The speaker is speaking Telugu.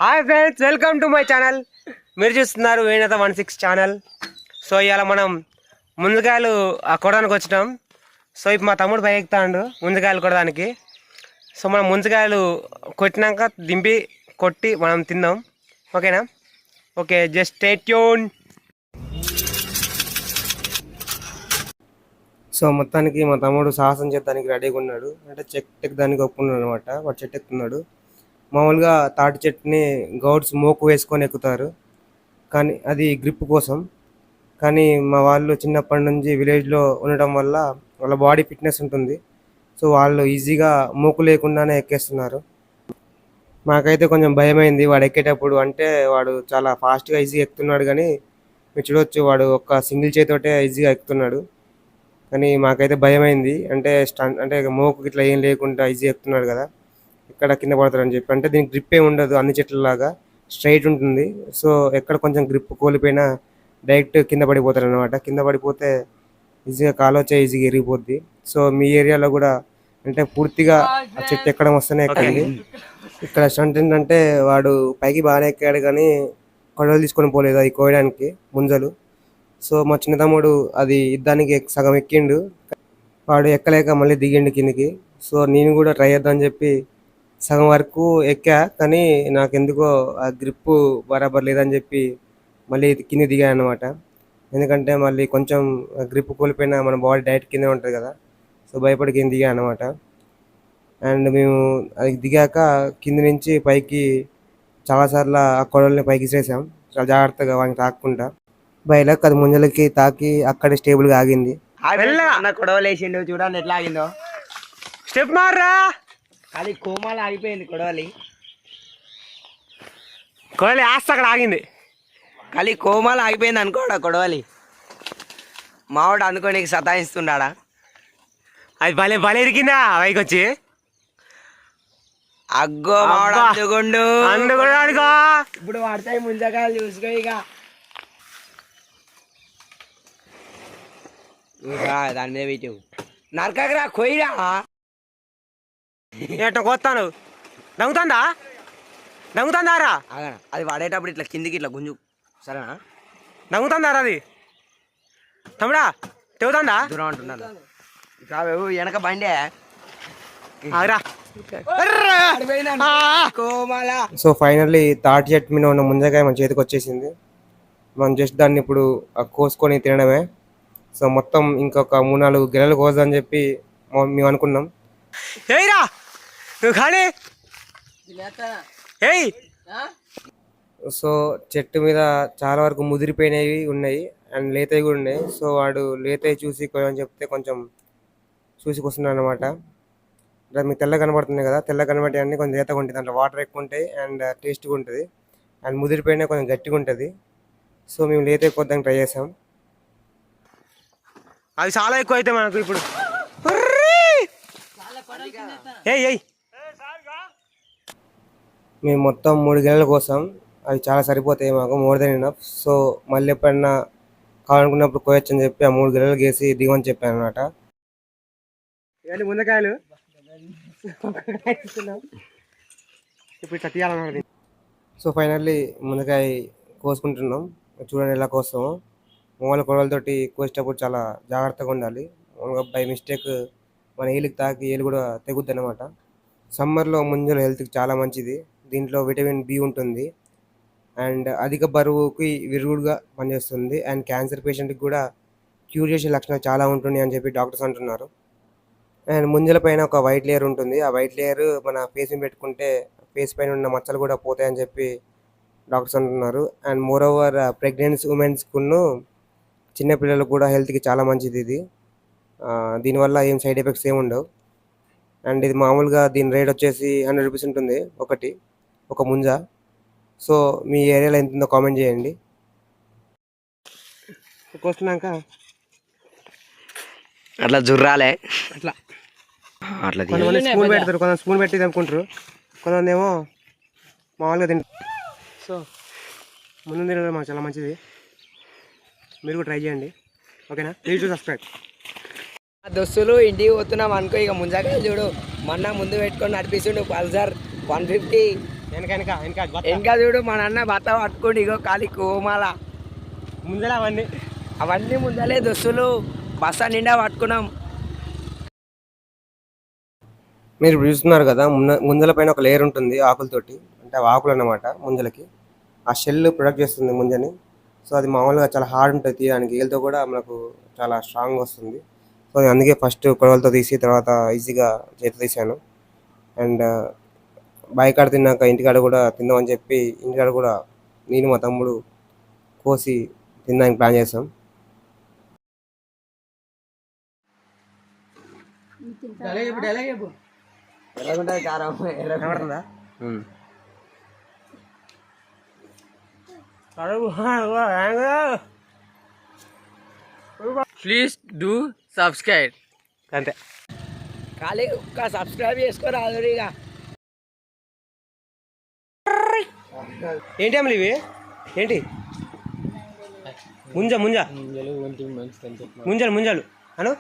Hi friends, welcome to my channel. మీరు చూస్తున్నారు వేణత 16 ఛానల్. సో ఇవాళ మనం ముంజకాయలు కొడడానికి వచ్చినాం. సో ఇప్పుడు మా తమ్ముడు పై ఎక్కుతాడు ముంజకాయలు కొడడానికి. సో మనం ముంజకాయలు కొట్టినాక దింపి కొట్టి మనం తిందాం, ఓకేనా? Okay, just stay tune. So మొత్తానికి మా తమ్ముడు సాహసం చేద్దానికి రెడీగా ఉన్నాడు. అంటే చెట్టు ఎక్కడానికి ఒప్పుకున్నాడు అనమాట. వాడు చెట్టు ఎక్కుతున్నాడు. మామూలుగా తాటి చెట్టుని గౌడ్స్ మోకు వేసుకొని ఎక్కుతారు, కానీ అది గ్రిప్ కోసం. కానీ మా వాళ్ళు చిన్నప్పటి నుంచి విలేజ్లో ఉండటం వల్ల వాళ్ళ బాడీ ఫిట్నెస్ ఉంటుంది. సో వాళ్ళు ఈజీగా మోకు లేకుండానే ఎక్కేస్తున్నారు. మాకైతే కొంచెం భయమైంది వాడు ఎక్కేటప్పుడు. అంటే వాడు చాలా ఫాస్ట్గా ఈజీగా ఎక్కుతున్నాడు, కానీ మీరు చూడవచ్చు వాడు ఒక సింగిల్ చేతితోటే ఈజీగా ఎక్కుతున్నాడు. కానీ మాకైతే భయమైంది. అంటే అంటే మోకు ఇట్లా ఏం లేకుండా ఈజీగా ఎక్కుతున్నాడు కదా, ఎక్కడ కింద పడతారని చెప్పి. అంటే దీనికి గ్రిప్ ఏమి ఉండదు, అన్ని చెట్లలాగా స్ట్రైట్ ఉంటుంది. సో ఎక్కడ కొంచెం గ్రిప్ కోల్పోయినా డైరెక్ట్ కింద పడిపోతారు అనమాట. కింద పడిపోతే ఈజీగా కాలొచ్చే ఈజీగా ఎరిగిపోద్ది. సో మీ ఏరియాలో కూడా అంటే పూర్తిగా ఆ చెట్టు ఎక్కడం వస్తేనే ఎక్కండి. ఇక్కడ స్టంట్ ఏంటంటే వాడు పైకి బాగానే ఎక్కాడు, కానీ కొడవలు తీసుకొని పోలేదు అది కోయడానికి ముంజలు. సో మా చిన్న తమ్ముడు అది ఇద్దానికి సగం ఎక్కిండు, వాడు ఎక్కలేక మళ్ళీ దిగిండు కిందికి. సో నేను కూడా ట్రై చేద్దామని చెప్పి సగం వరకు ఎక్కా, కానీ నాకు ఎందుకో ఆ గ్రిప్పు బరాబర్ లేదని చెప్పి మళ్ళీ కింద దిగాను అనమాట. ఎందుకంటే మళ్ళీ కొంచెం గ్రిప్ కోల్పోయినా మన బాడీ డైరెక్ట్ కింద ఉంటుంది కదా. సో భయపడి కింద దిగా అనమాట. అండ్ మేము అది దిగాక కింద నుంచి పైకి చాలాసార్లు ఆ కొడవల్ని పైకి ఇసేసాం, చాలా జాగ్రత్తగా వాడిని తాకుండా. బయలకు అది ముంజలకి తాకి అక్కడే స్టేబుల్గా ఆగింది. కొడవలు వేసిండు చూడండి ఎట్లా ఆగిందో. స్టెప్ మారా, అది కోమాలు ఆగిపోయింది కొడవలి. కొడవలి ఆస్తి అక్కడ ఆగింది. ఖాళీ కోమాలు ఆగిపోయింది అనుకోడా కొడవలి. మావాడు అనుకోని సతాయిస్తున్నాడా. అది భలే భలే ఇరికిందా పైకి వచ్చి. అగ్గో మావాడు అందుకుండు అందుకోడానికో. ఇప్పుడు పడతాయి ముంజకాయలు చూసుకో. ఇక దాని మీద పెట్టు నరకరా కొయ్యరా. ఎట్ట కొత్తాను నంగుతుందా నంగుతుందారా? అది వాడేటప్పుడు ఇట్లా కిందికి ఇట్లా గుంజు, సరేనా? నంగుతుందారా అది తమ్ముడా? తెగుతుందా? దూరం అంటున్నాను కావు వెనక బండే. సో ఫైనల్లీ తాటి చెట్టు మీద ఉన్న ముంజకాయ మన చేతికి వచ్చేసింది. మనం జస్ట్ దాన్ని ఇప్పుడు కోసుకొని తినడమే. సో మొత్తం ఇంకొక 3-4 గెలలు కోసని చెప్పి మేము అనుకున్నాం. ఏయ్రా నువ్వు ఖాళీ ఏయ్. సో చెట్టు మీద చాలా వరకు ముదిరిపోయినవి ఉన్నాయి అండ్ లేతవి కూడా ఉన్నాయి. సో వాడు లేతవి చూసి కొయ్యని చెప్తే కొంచెం చూసి వస్తున్నాడు అనమాట. మీకు తెల్ల కనబడుతుంది కదా, తెల్ల కనబడి అన్నీ కొంచెం లేతగా ఉంటుంది, దాంట్లో వాటర్ ఎక్కువ ఉంటాయి అండ్ టేస్ట్గా ఉంటుంది. అండ్ ముదిరిపోయినా కొంచెం గట్టిగా ఉంటుంది. సో మేము లేతవి కొద్దానికి ట్రై చేసాం. అవి చాలా ఎక్కువ అయితే మనకు ఇప్పుడు. మేము మొత్తం 3 గెలల కోసం, అవి చాలా సరిపోతాయి మాకు, మోర్ దెన్ ఎనఫ్. సో మళ్ళీ ఎప్పుడన్నా కావాలనుకున్నప్పుడు కోయొచ్చు అని చెప్పి ఆ 3 గెలలు గేసి దిగమని చెప్పాను అనమాట. ఇవన్నీ ముందకాయలు ఇప్పుడు ఇట్లా తీయాలన్నమాట. So finally ముందకాయ కోసుకుంటున్నాం. చూడండి ఎలా కోస్తాము. మూల కొడవలతోటి కోసేటప్పుడు చాలా జాగ్రత్తగా ఉండాలి. బై మిస్టేక్ మన ఏలుకి తాకి ఏలు కూడా తెగుద్ది అనమాట. సమ్మర్లో ముంజలు హెల్త్కి చాలా మంచిది. దీంట్లో విటమిన్ బి ఉంటుంది అండ్ అధిక బరువుకి విరుగుడుగా పనిచేస్తుంది. అండ్ క్యాన్సర్ పేషెంట్కి కూడా క్యూర్ చేసే లక్షణాలు చాలా ఉంటుంది అని చెప్పి డాక్టర్స్ అంటున్నారు. అండ్ ముంజల పైన ఒక వైట్ లేయర్ ఉంటుంది. ఆ వైట్ లేయర్ మన ఫేస్ మీద పెట్టుకుంటే ఫేస్ పైన ఉన్న మచ్చలు కూడా పోతాయని చెప్పి డాక్టర్స్ అంటున్నారు. అండ్ మోర్ ఓవర్ ప్రెగ్నెన్సీ ఉమెన్స్కును చిన్నపిల్లలకు కూడా హెల్త్కి చాలా మంచిది ఇది. దీనివల్ల ఏం సైడ్ ఎఫెక్ట్స్ ఏమి ఉండవు. అండ్ ఇది మామూలుగా దీని రేట్ వచ్చేసి 100 రూపీస్ ఉంటుంది ఒక ముంజ. సో మీ ఏరియాలో ఎంత ఉందో కామెంట్ చేయండి. కోస్తున్నాక అట్లా జుర్రాలే అట్లా అట్లా స్పూన్ పెడతారు, కొంచెం స్పూన్ పెట్టి అనుకుంటారు, కొంతమంది ఏమో మామూలుగా తింటారు. సో ముందు తినడం మాకు చాలా మంచిది, మీరు కూడా ట్రై చేయండి, ఓకేనా? Please to subscribe. దోస్తులు ఇంటికి పోతున్నాం అనుకో. ఇక ముంజకాయలు చూడు, మొన్న ముందు పెట్టుకొని నడిపిస్తుండు పల్సర్ 150. వెనక వెనక వెనక బత్త. ఇంకా చూడు మా నాన్న బత్త పట్టుకోండి ఇగో కాలి కోమాల ముందర అవన్నీ అవన్నీ ముందలే దుస్తులు బస్స నిండా పట్టుకున్నాం. మీరు ఇప్పుడు చూస్తున్నారు కదా, ముంజల పైన ఒక లేయర్ ఉంటుంది ఆకులతోటి, అంటే అవి ఆకులు అన్నమాట ముంజలకి. ఆ షెల్ ప్రొడక్ట్ చేస్తుంది ముంజని. సో అది మామూలుగా చాలా హార్డ్ ఉంటుంది తీయడానికి, ఏళ్ళతో కూడా మనకు చాలా స్ట్రాంగ్ వస్తుంది. సో అందుకే ఫస్ట్ కొడవలతో తీసి తర్వాత ఈజీగా చేతి తీసాను. అండ్ బాయికాడ తిన్నాక ఇంటికాడ కూడా తిందామని చెప్పి ఇంటికాడ కూడా నేను మా తమ్ముడు కోసి తినడానికి ప్లాన్ చేసాం. ఎర్రగుంటది కారం కనబడుతుందా? Please do subscribe. అంతే. ఖాళీ ఒక్క సబ్స్క్రైబ్ చేసుకోరా అదురిగా. ఏంటి అమ్మలు ఇవి? ఏంటి? ముంజ ముంజ ముంజలు అను